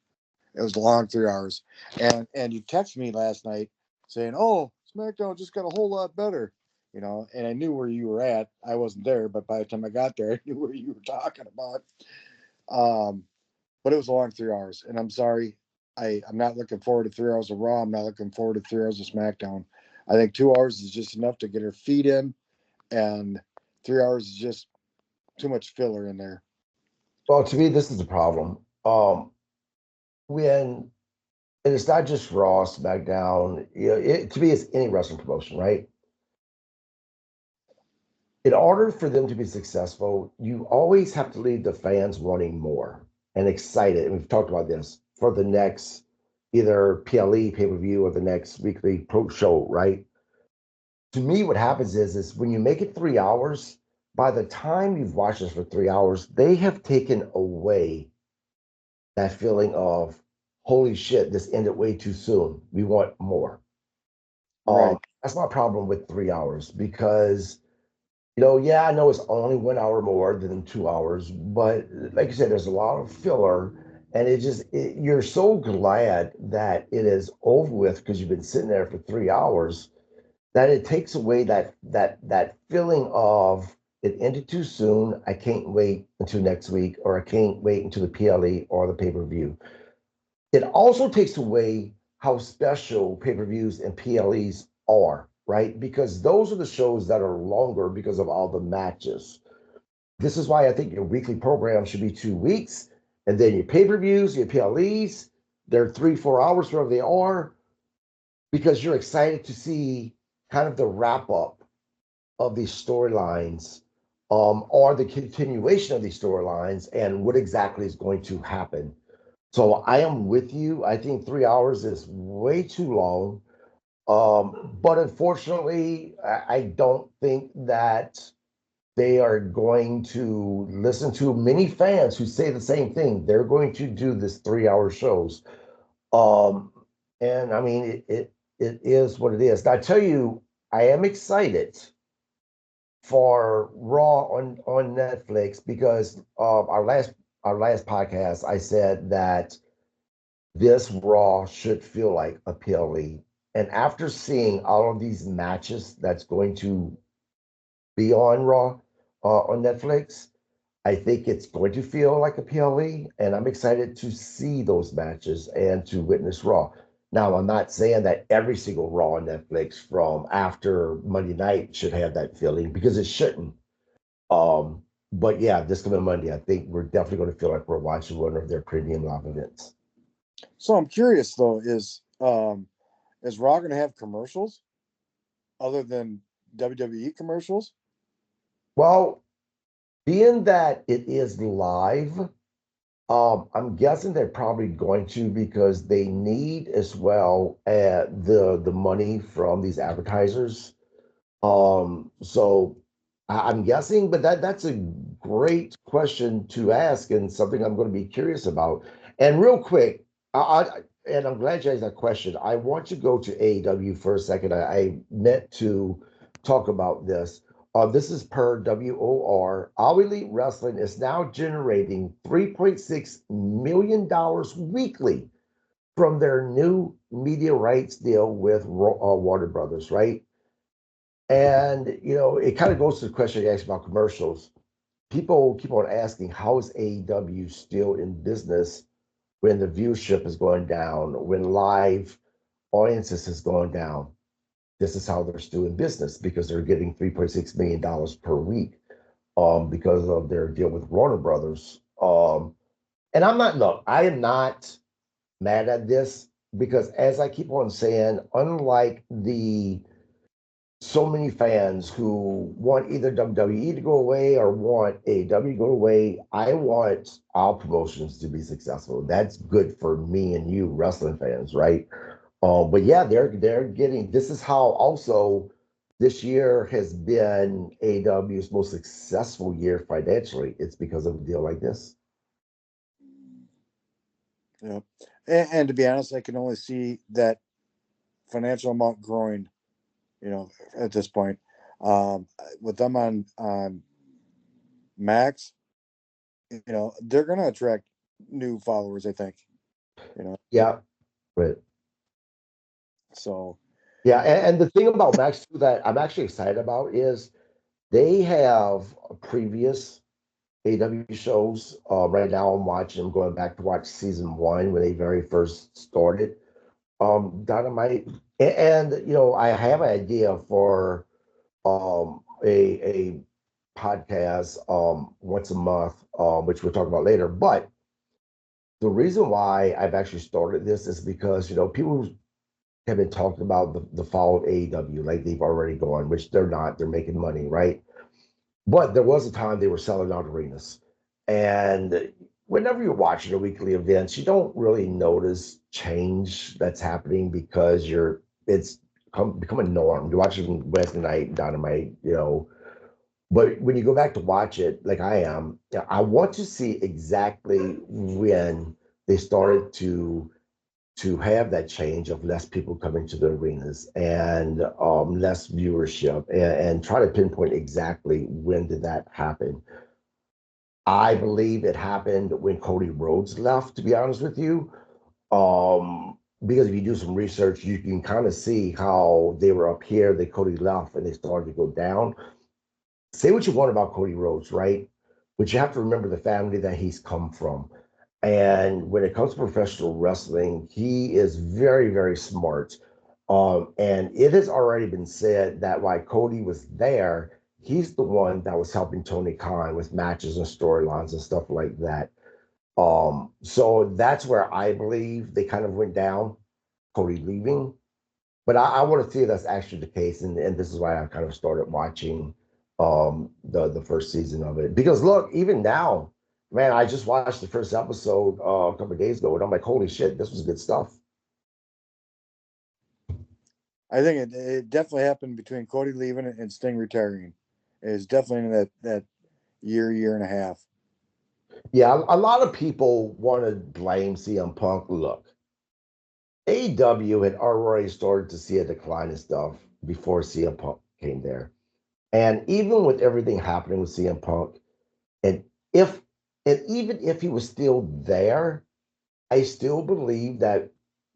It was a long 3 hours, and you texted me last night saying, "Oh, SmackDown just got a whole lot better," and I knew where you were at. I wasn't there, but by the time I got there, I knew where you were talking about. Um, but it was a long 3 hours, and I'm sorry, I'm not looking forward to 3 hours of Raw. I'm not looking forward to 3 hours of SmackDown. I think 2 hours is just enough to get her feet in, and 3 hours is just too much filler in there. Well, to me, this is the problem. When and it's not just Raw, SmackDown. To me, it's any wrestling promotion, right? In order for them to be successful, you always have to leave the fans wanting more and excited. And we've talked about this for the next either PLE pay per view or the next weekly pro show, right? To me, what happens is when you make it 3 hours, by the time you've watched this for 3 hours, they have taken away that feeling of holy shit, this ended way too soon. We want more. Right. That's my problem with 3 hours because yeah, I know it's only 1 hour more than 2 hours, but like you said, there's a lot of filler, and you're so glad that it is over with because you've been sitting there for 3 hours that it takes away that feeling of it ended too soon. I can't wait until next week, or I can't wait until the PLE or the pay per view. It also takes away how special pay-per-views and PLEs are, right? Because those are the shows that are longer because of all the matches. This is why I think your weekly program should be 2 weeks, and then your pay-per-views, your PLEs, they're 3, 4 hours, wherever they are, because you're excited to see kind of the wrap up of these storylines, or the continuation of these storylines and what exactly is going to happen. So I am with you. I think 3 hours is way too long. But unfortunately, I don't think that they are going to listen to many fans who say the same thing. They're going to do this 3 hour shows. Um, and I mean, it is what it is. Now, I tell you, I am excited for Raw on Netflix because our last podcast, I said that this Raw should feel like a PLE. And after seeing all of these matches that's going to be on Raw on Netflix, I think it's going to feel like a PLE, and I'm excited to see those matches and to witness Raw. Now, I'm not saying that every single Raw on Netflix from after Monday night should have that feeling because it shouldn't. Um, but yeah, this coming Monday, I think we're definitely going to feel like we're watching one of their premium live events. So I'm curious though, is Raw going to have commercials other than WWE commercials? Well, being that it is live, I'm guessing they're probably going to because they need as well the money from these advertisers. So I'm guessing, but that's a great question to ask and something I'm going to be curious about. And real quick, and I'm glad you asked that question. I want to go to AEW for a second. I meant to talk about this. This is per WOR. All Elite Wrestling is now generating $3.6 million weekly from their new media rights deal with Warner Brothers, right? And it kind of goes to the question you asked about commercials. People keep on asking, how is AEW still in business when the viewership is going down, when live audiences is going down? This is how they're still in business because they're getting $3.6 million per week because of their deal with Warner Brothers. And I am not mad at this because as I keep on saying, unlike the so many fans who want either WWE to go away or want AEW to go away. I want our promotions to be successful. That's good for me and you, wrestling fans, right? But yeah, they're getting. This is how also this year has been AEW's most successful year financially. It's because of a deal like this. Yeah, and to be honest, I can only see that financial amount growing. At this point, with them on Max, they're going to attract new followers. I think. Yeah, but So yeah, and the thing about Max too that I'm actually excited about is they have previous AW shows. Right now, I'm watching. I'm going back to watch season one when they very first started. Dynamite, and I have an idea for a podcast once a month, which we'll talk about later. But the reason why I've actually started this is because people have been talking about the fall of AEW, like they've already gone, which they're not. They're making money, right? But there was a time they were selling out arenas. And whenever you're watching the weekly events, you don't really notice change that's happening because it's become a norm. You're watching Wednesday night Dynamite, but when you go back to watch it, like I am, I want to see exactly when they started to have that change of less people coming to the arenas and less viewership and try to pinpoint exactly when did that happen. I believe it happened when Cody Rhodes left, to be honest with you. Because if you do some research, you can kind of see how they were up here, then Cody left and they started to go down. Say what you want about Cody Rhodes, right? But you have to remember the family that he's come from. And when it comes to professional wrestling, he is very, very smart. And it has already been said that while Cody was there, he's the one that was helping Tony Khan with matches and storylines and stuff like that. So that's where I believe they kind of went down, Cody leaving. But I want to see if that's actually the case, and this is why I kind of started watching the first season of it. Because look, even now, man, I just watched the first episode a couple of days ago, and I'm like, holy shit, this was good stuff. I think it definitely happened between Cody leaving and Sting retiring. It's definitely in that year and a half. Yeah, a lot of people want to blame CM Punk. Look, AEW had already started to see a decline in stuff before CM Punk came there. And even with everything happening with CM Punk, and if and even if he was still there, I still believe that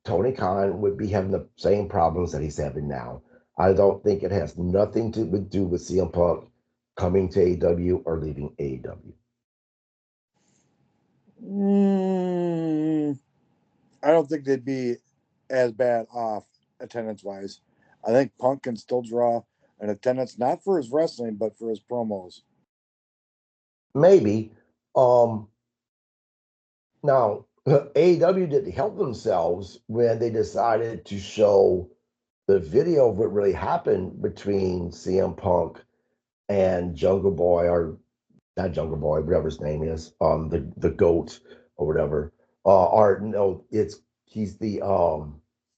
Tony Khan would be having the same problems that he's having now. I don't think it has nothing to do with CM Punk coming to AEW or leaving AEW. I don't think they'd be as bad off attendance wise. I think Punk can still draw an attendance not for his wrestling but for his promos. Maybe. Um, Now, AEW didn't help themselves when they decided to show the video of what really happened between CM Punk and Jungle Boy, or not Jungle Boy, whatever his name is, the goat or whatever. Or no, he's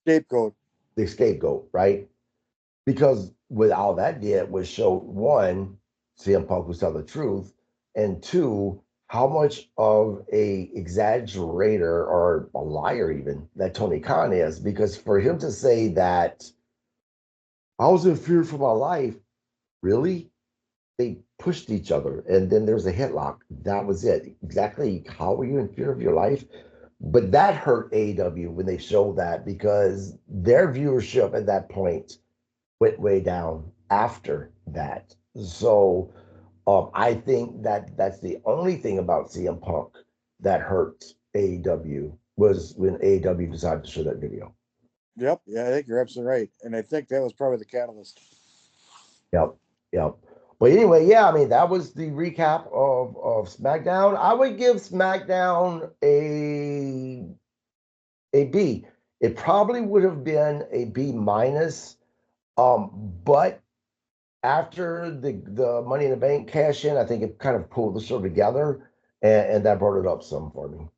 Scapegoat. the scapegoat, right? Because what all that did was show one, CM Punk was telling the truth, and two, how much of a exaggerator or a liar even that Tony Khan is. Because for him to say that I was in fear for my life, really? They pushed each other, and then there's a headlock. That was it. Exactly how were you in fear of your life? But that hurt AEW when they showed that because their viewership at that point went way down after that. So I think that that's the only thing about CM Punk that hurt AEW was when AEW decided to show that video. Yep. Yeah, I think you're absolutely right. And I think that was probably the catalyst. Yep, yep. But anyway, yeah, I mean that was the recap of SmackDown. I would give SmackDown a B. It probably would have been a B minus, but after the Money in the Bank cash in, I think it kind of pulled the show together, and that brought it up some for me.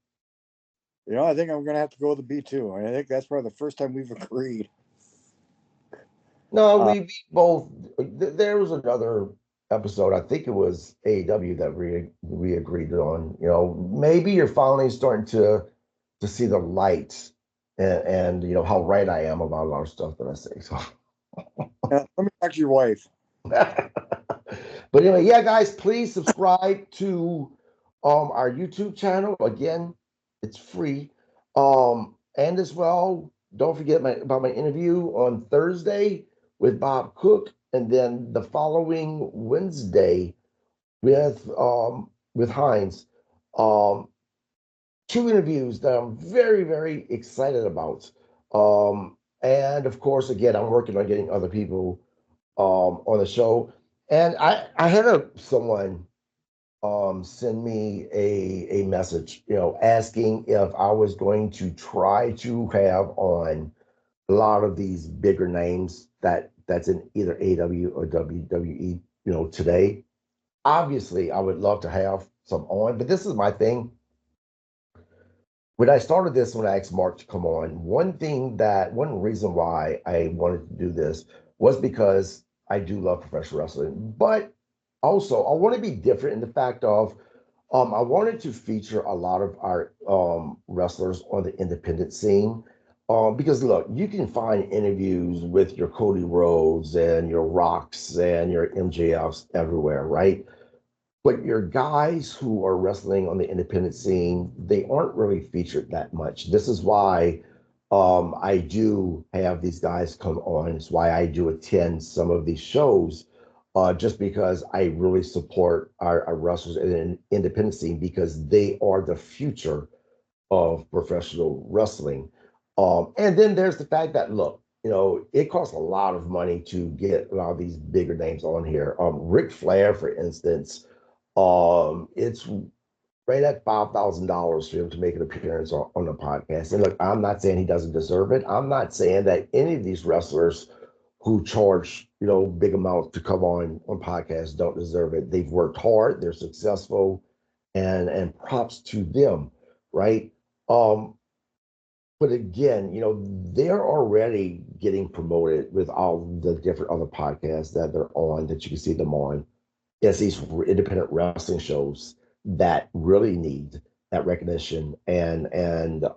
I think I'm gonna have to go with the B2. I think that's probably the first time we've agreed. No, Uh, we both. There was another episode. I think it was AEW that we agreed on. Maybe you're finally starting to see the light, and how right I am about a lot of stuff that I say. So. let me talk to your wife. But anyway, yeah, guys, please subscribe to our YouTube channel. Again, it's free. And as well, don't forget about my interview on Thursday with Bob Cook, and then the following Wednesday with Hines. Um, two interviews that I'm very, very excited about. And of course, again, I'm working on getting other people on the show. And I had someone send me a message, asking if I was going to try to have on a lot of these bigger names that's in either AW or WWE, today. Obviously, I would love to have some on, but this is my thing. When I started this, when I asked Mark to come on, one reason why I wanted to do this was because I do love professional wrestling, but also I want to be different in the fact of I wanted to feature a lot of our wrestlers on the independent scene. Because look, you can find interviews with your Cody Rhodes and your Rocks and your MJFs everywhere, right? But your guys who are wrestling on the independent scene, they aren't really featured that much. This is why I do have these guys come on. It's why I do attend some of these shows, just because I really support our wrestlers in an independent scene because they are the future of professional wrestling. And then there's the fact that, look, it costs a lot of money to get a lot of these bigger names on here. Ric Flair, for instance, it's right at $5,000 for him to make an appearance on the podcast. And look, I'm not saying he doesn't deserve it. I'm not saying that any of these wrestlers who charge, big amounts to come on podcasts don't deserve it. They've worked hard, they're successful, and props to them, right? Um, But again, they're already getting promoted with all the different other podcasts that they're on that you can see them on. It's these independent wrestling shows that really need that recognition and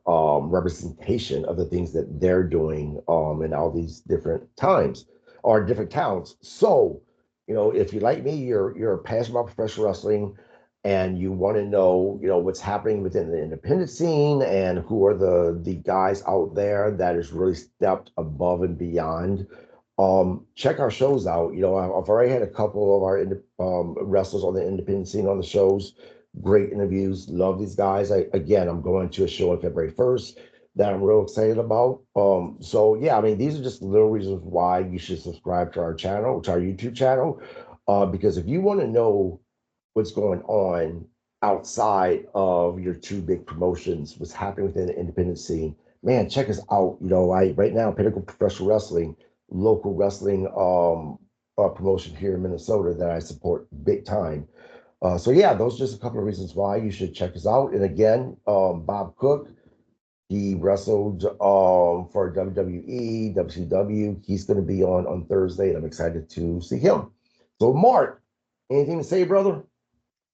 representation of the things that they're doing in all these different times or different towns. So, if you like me, you're passionate about professional wrestling and you want to know, what's happening within the independent scene and who are the guys out there that is really stepped above and beyond. Check our shows out. I've already had a couple of our wrestlers on the independent scene on the shows. Great interviews. Love these guys. I'm going to a show on February 1st that I'm real excited about. So yeah, I mean, these are just little reasons why you should subscribe to our channel, to our YouTube channel, because if you want to know what's going on outside of your two big promotions, what's happening within the independent scene, man, check us out. I right now, Pinnacle Professional Wrestling, local wrestling promotion here in Minnesota that I support big time. So yeah, those are just a couple of reasons why you should check us out. And again, Bob Cook, he wrestled for WWE, WCW. He's going to be on Thursday, and I'm excited to see him. So Mark, anything to say, brother?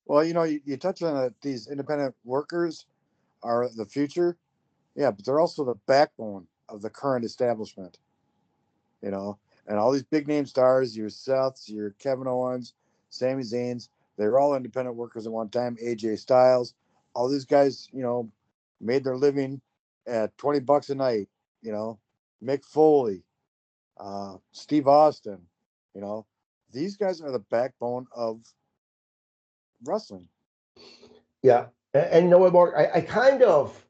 Well, you touched on it. These independent workers are the future. Yeah, but they're also the backbone of the current establishment. And all these big name stars, your Seths, your Kevin Owens, Sami Zayn's, they're all independent workers at one time. AJ Styles, all these guys, made their living at $20 a night. Mick Foley, Steve Austin, you know, these guys are the backbone of wrestling. Yeah, and you know what, Mark? I kind of,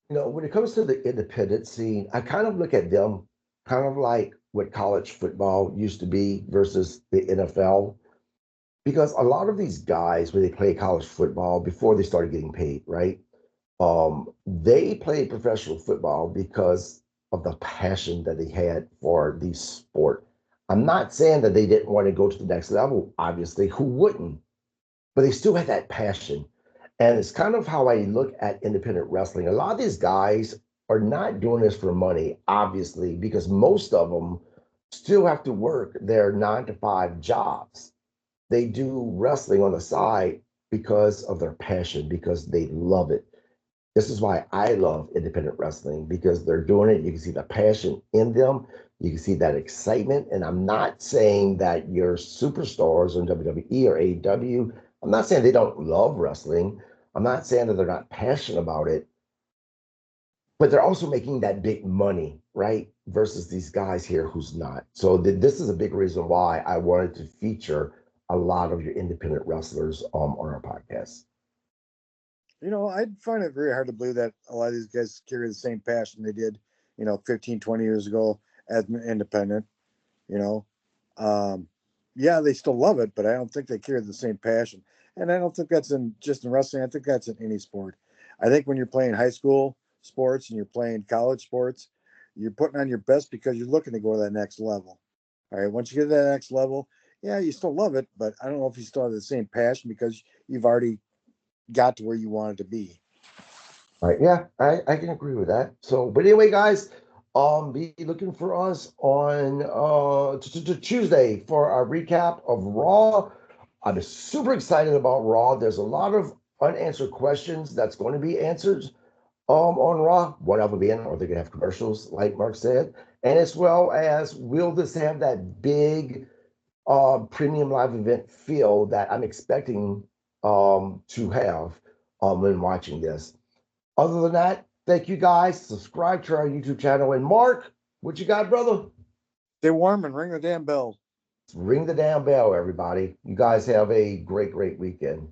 when it comes to the independent scene, I kind of look at them kind of like what college football used to be versus the NFL. Because a lot of these guys, when they play college football, before they started getting paid, right? They played professional football because of the passion that they had for the sport. I'm not saying that they didn't want to go to the next level. Obviously, who wouldn't? But they still had that passion. And it's kind of how I look at independent wrestling. A lot of these guys are not doing this for money, obviously, because most of them still have to work their 9 to 5 jobs. They do wrestling on the side because of their passion, because they love it. This is why I love independent wrestling because they're doing it. You can see the passion in them. You can see that excitement. And I'm not saying that your superstars in WWE or AEW, I'm not saying they don't love wrestling. I'm not saying that they're not passionate about it, but they're also making that big money, right? Versus these guys here who's not. So this is a big reason why I wanted to feature a lot of your independent wrestlers on our podcast. I find it very hard to believe that a lot of these guys carry the same passion they did, 15, 20 years ago as an independent, you know. Um, yeah, they still love it, but I don't think they carry the same passion. And I don't think that's just in wrestling. I think that's in any sport. I think when you're playing high school sports and you're playing college sports, you're putting on your best because you're looking to go to that next level. All right. Once you get to that next level, yeah, you still love it, but I don't know if you still have the same passion because you've already got to where you wanted to be. Right. Yeah, I can agree with that. So, but anyway, guys, be looking for us on Tuesday for our recap of Raw. I'm super excited about Raw. There's a lot of unanswered questions that's going to be answered on Raw. One of them being, are they going to have commercials, like Mark said, and as well as will this have that big premium live event feel that I'm expecting to have when watching this. Other than that, thank you guys. Subscribe to our YouTube channel. And Mark, what you got, brother? Stay warm and ring the damn bell. Ring the damn bell, everybody. You guys have a great, great weekend.